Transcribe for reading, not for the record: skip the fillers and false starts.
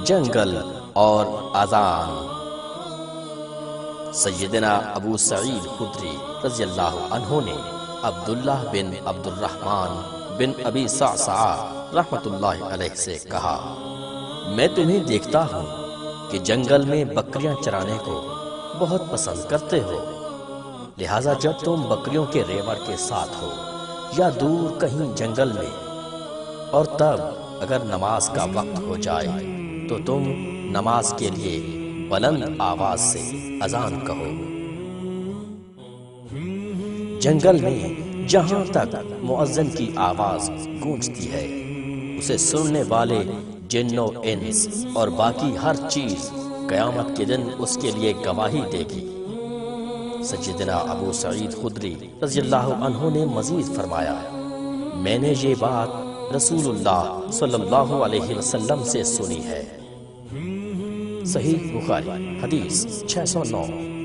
جنگل اور اذان۔ سیدنا ابو سعید خدری رضی اللہ عنہ نے عبداللہ بن عبد الرحمن بن ابی صعصعہ رحمت اللہ علیہ سے کہا، میں تمہیں دیکھتا ہوں کہ جنگل میں بکریاں چرانے کو بہت پسند کرتے ہو، لہٰذا جب تم بکریوں کے ریوڑ کے ساتھ ہو یا دور کہیں جنگل میں، اور تب اگر نماز کا وقت ہو جائے تو تم نماز کے لیے بلند آواز سے اذان کہو۔ جنگل میں جہاں تک مؤذن کی آواز گونجتی ہے اسے سننے والے جن و انس اور باقی ہر چیز قیامت کے دن اس کے لیے گواہی دے گی۔ سیدنا ابو سعید خدری رضی اللہ عنہ نے مزید فرمایا، میں نے یہ بات رسول اللہ صلی اللہ علیہ وسلم سے سنی ہے۔ صحیح بخاری حدیث 609۔